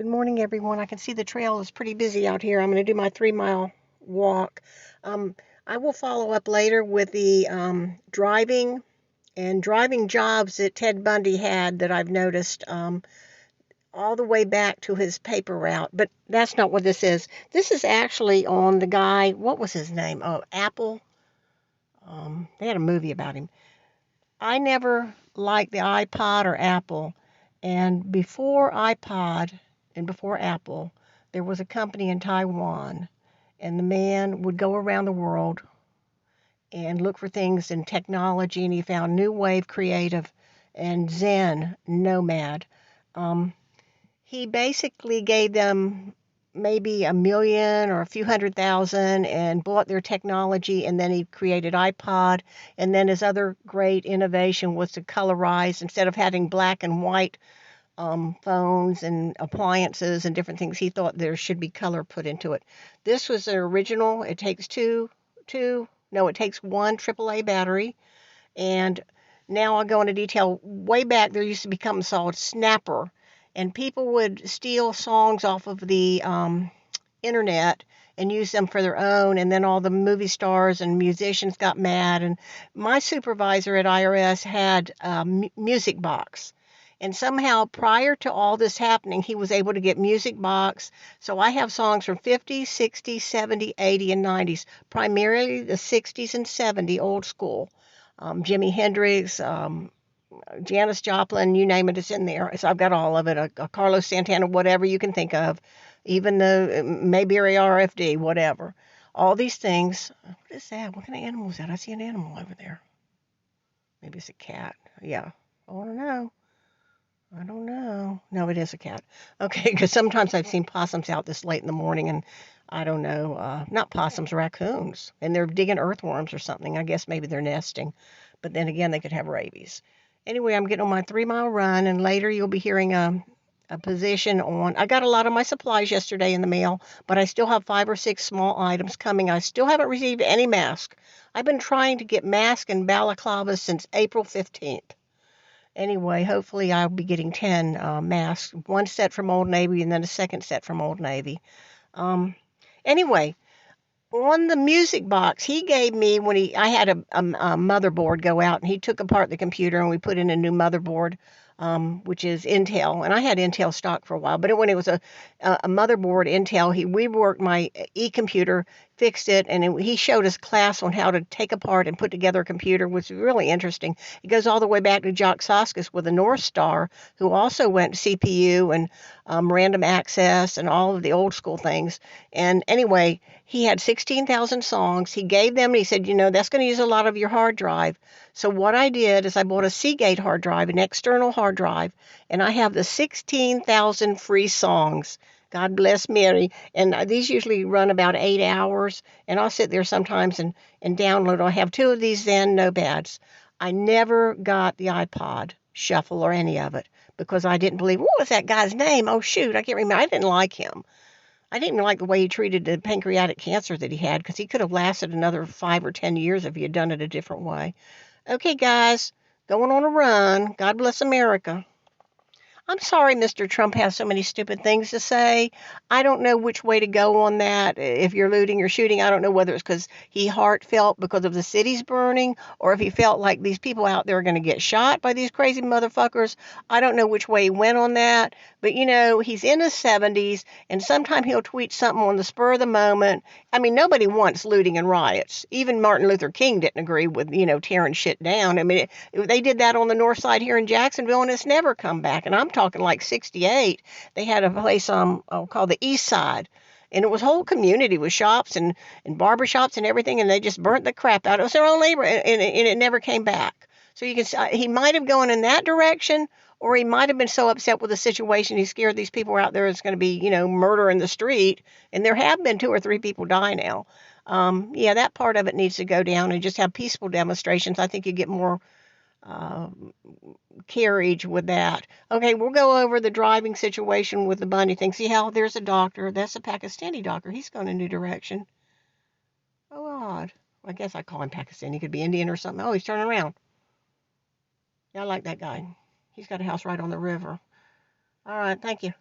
Good morning, everyone. I can see the trail is pretty busy out here. I'm going to do my 3 mile walk. Um, I will follow up later with the driving jobs that Ted Bundy had that I've noticed all the way back to his paper route. But that's not what this is. This is actually on the guy. What was his name? Oh, Apple. They had a movie about him. I never liked the iPod or Apple. And before iPod and before Apple, there was a company in Taiwan, and the man would go around the world and look for things in technology, and he found New Wave Creative and Zen Nomad. Um, he basically gave them maybe 1 million or a few 100,000 and bought their technology, and then he created iPod. And then his other great innovation was to colorize instead of having black and white phones and appliances and different things. He thought there should be color put into it. This was the original. It takes it takes one AAA battery. And now I'll go into detail. Way back, there used to be something called Snapper, and people would steal songs off of the internet and use them for their own. And then all the movie stars and musicians got mad. And my supervisor at IRS had a music box. And somehow, prior to all this happening, he was able to get Music Box. So I have songs from 50s, 60s, 70s, 80s, and 90s, primarily the 60s and 70s, old school. Jimi Hendrix, Janis Joplin, you name it, it's in there. So I've got all of it, a Carlos Santana, whatever you can think of, even the Mayberry RFD, whatever. All these things. What is that? What kind of animal is that? I see an animal over there. Maybe it's a cat. Yeah. I don't know. I don't know. No, it is a cat. Okay, because sometimes I've seen possums out this late in the morning, and I don't know, not possums, raccoons, and they're digging earthworms or something. I guess maybe they're nesting, but then again, they could have rabies. Anyway, I'm getting on my 3 mile run, and later you'll be hearing a position on. I got a lot of my supplies yesterday in the mail, but I still have 5 or 6 small items coming. I still haven't received any mask. I've been trying to get masks and balaclavas since April 15th. Anyway, hopefully I'll be getting 10 masks, one set from Old Navy and then a second set from Old Navy. Um, anyway, on the music box he gave me when I had a motherboard go out, and he took apart the computer and we put in a new motherboard, which is Intel, and I had Intel stock for a while, but when it was a motherboard Intel, he reworked my e-computer, fixed it, and he showed us class on how to take apart and put together a computer, which was really interesting. It goes all the way back to Jock Soskis with a North Star, who also went CPU and random access and all of the old school things. And anyway, he had 16,000 songs. He gave them, and he said, that's going to use a lot of your hard drive. So what I did is I bought a Seagate hard drive, an external hard drive, and I have the 16,000 free songs. God bless Mary. And these usually run about 8 hours, and I'll sit there sometimes and download. I have 2 of these Zen Nomads. I never got the iPod Shuffle or any of it because I didn't believe, what was that guy's name? Oh, shoot, I can't remember. I didn't like him. I didn't like the way he treated the pancreatic cancer that he had, because he could have lasted another 5 or 10 years if he had done it a different way. Okay, guys, going on a run. God bless America. I'm sorry Mr. Trump has so many stupid things to say. I don't know which way to go on that. If you're looting or shooting, I don't know whether it's because he heartfelt because of the cities burning, or if he felt like these people out there are going to get shot by these crazy motherfuckers. I don't know which way he went on that. But, he's in his 70s, and sometimes he'll tweet something on the spur of the moment. I mean, nobody wants looting and riots. Even Martin Luther King didn't agree with, tearing shit down. I mean, they did that on the north side here in Jacksonville, and it's never come back. And I'm talking like 68. They had a place called the East Side, and it was a whole community with shops and barber shops and everything, and they just burnt the crap out. It was their own labor, and it never came back. So you can he might have gone in that direction, or he might have been so upset with the situation he's scared these people out there is going to be, murder in the street. And there have been 2 or 3 people die now. Yeah, that part of it needs to go down and just have peaceful demonstrations. I think you get more uh, carriage with that. Okay, we'll go over the driving situation with the Bundy thing. See how there's a doctor. That's a Pakistani doctor. He's going a new direction. Oh, odd. I guess I call him Pakistani. He could be Indian or something. Oh, he's turning around. Yeah, I like that guy. He's got a house right on the river. All right, thank you.